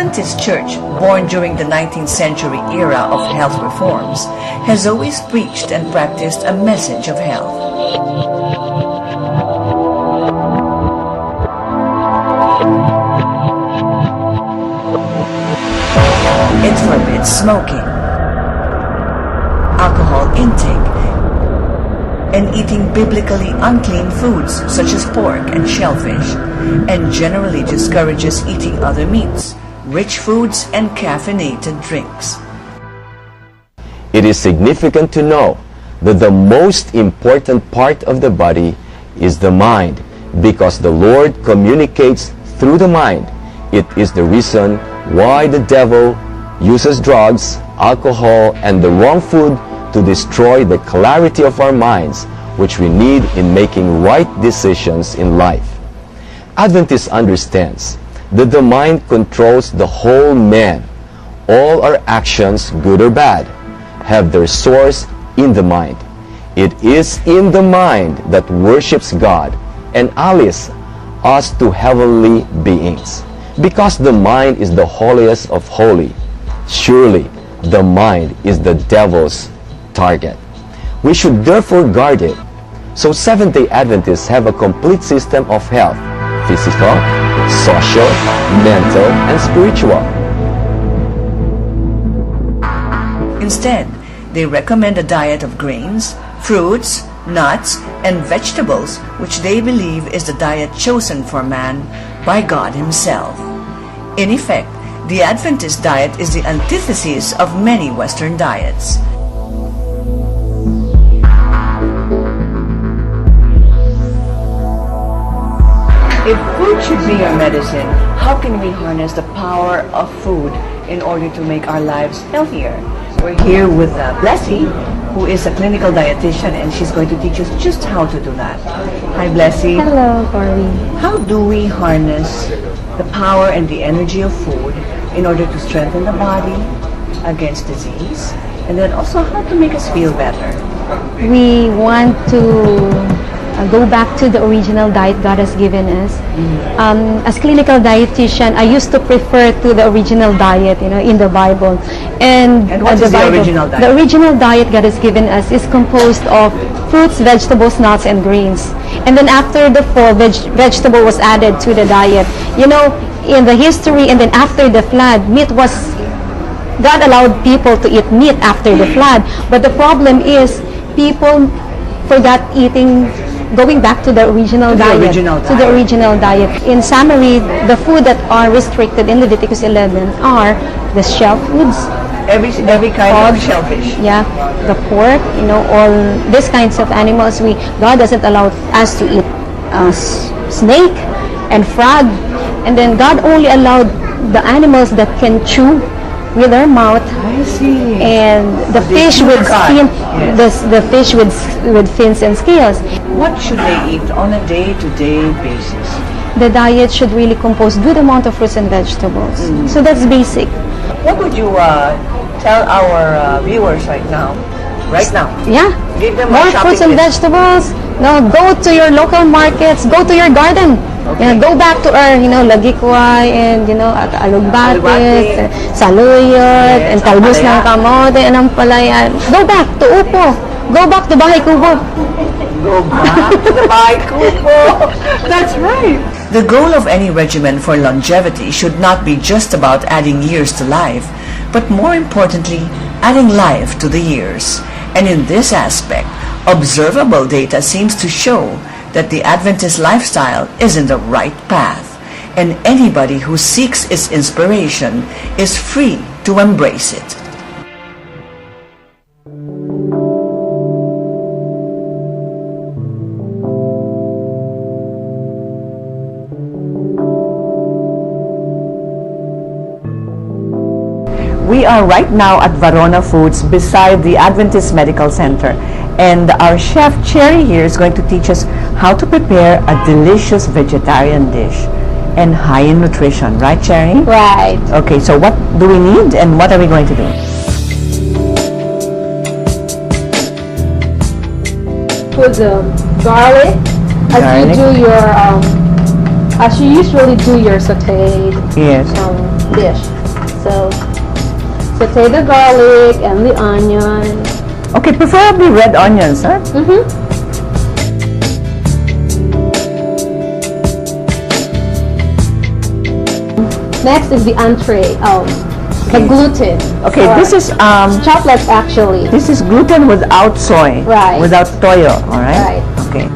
Adventist Church, born during the 19th century era of health reforms, has always preached and practiced a message of health. It forbids smoking, alcohol intake, and eating biblically unclean foods such as pork and shellfish, and generally discourages eating other meats, rich foods, and caffeinated drinks. It is significant to know that the most important part of the body is the mind, because the Lord communicates through the mind. It is the reason why the devil uses drugs, alcohol, and the wrong food to destroy the clarity of our minds, which we need in making right decisions in life. Adventist understands that the mind controls the whole man. All our actions, good or bad, have their source in the mind. It is in the mind that worships God and allies us to heavenly beings. Because the mind is the holiest of holy, surely the mind is the devil's target. We should therefore guard it. So Seventh-day Adventists have a complete system of health: physical, social, mental, and spiritual. Instead, they recommend a diet of grains, fruits, nuts, and vegetables, which they believe is the diet chosen for man by God Himself. In effect, the Adventist diet is the antithesis of many Western diets. If food should be our medicine, how can we harness the power of food in order to make our lives healthier? We're here with Blessy, who is a clinical dietitian, and she's going to teach us just how to do that. Hi, Blessy. Hello, Corey. How do we harness the power and the energy of food in order to strengthen the body against disease, and then also how to make us feel better? We want to go back to the original diet God has given us. As clinical dietitian, I used to prefer to the original diet, in the Bible. And what is the original diet? The original diet God has given us is composed of fruits, vegetables, nuts, and grains. And then after the fall, vegetable was added to the diet. In the history and then after the flood, God allowed people to eat meat after the flood. But the problem is, people forgot going back to the original diet. In summary, the food that are restricted in Leviticus 11 are the shell foods. Every kind of shellfish. Yeah, the pork, all these kinds of animals. God doesn't allow us to eat snake and frog. And then God only allowed the animals that can chew with their mouth. I see. And the fish with skin, the fish with fins and scales. What should they eat on a day-to-day basis? The diet should really compose good amount of fruits and vegetables. So that's basic. What would you tell our viewers right now? Yeah. Give them more fruits and vegetables. Go to your local markets. Go to your garden. Okay. Go back to our, lagikuay and, alugbate, saluyot, and talbos ng kamote, and ampalaya. Go back to upo. Go back to bahay kubo. Go back to the bahay kubo. That's right. The goal of any regimen for longevity should not be just about adding years to life, but more importantly, adding life to the years. And in this aspect, observable data seems to show that the Adventist lifestyle is in the right path, and anybody who seeks its inspiration is free to embrace it. We are right now at Varona Foods beside the Adventist Medical Center, and our chef Cherry here is going to teach us how to prepare a delicious vegetarian dish and high in nutrition, right, Cherry? Right. Okay, so what do we need and what are we going to do? Put the garlic as you usually do your sauteed dish. Saute the garlic and the onion. Okay, preferably red onions, huh? Next is the entree, the gluten. Okay, this is chocolate actually. this is gluten without soy, Right. without toyo, all right? Right. Okay.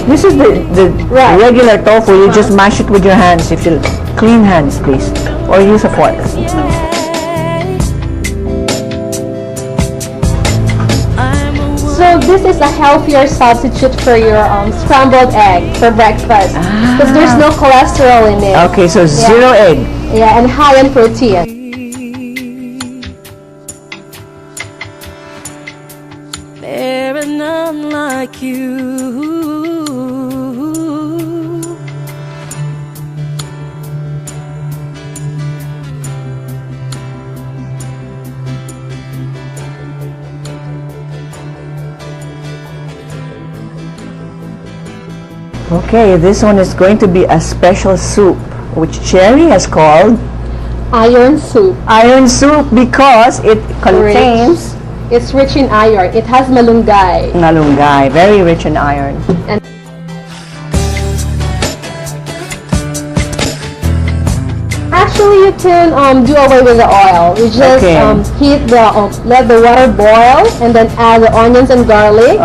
This is the Right. regular tofu. You just mash it with your hands. If you clean hands, please, or use a fork. So this is a healthier substitute for your scrambled egg for breakfast because there's no cholesterol in it. Okay, so zero egg. Yeah, and high in protein. There is none like you. Okay, this one is going to be a special soup, which Cherry has called Iron soup. iron soup because it contains It's rich in iron. It has malunggay. malunggay, very rich in iron. Actually, you can do away with the oil. You just Okay. let the water boil, and then add the onions and garlic,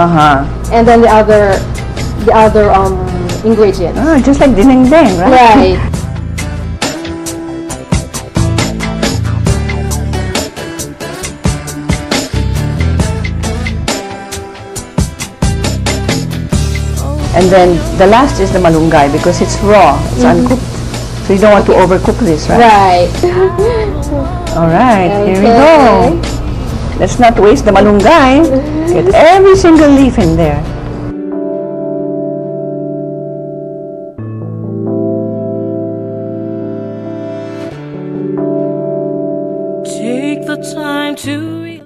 and then the other ingredients. Just like dinding-ding, right? Right. And then the last is the malunggay because it's raw, it's uncooked. So you don't want to overcook this, right? Right. All right, here we Okay. go. Let's not waste the malunggay. Get every single leaf in there. Take the time to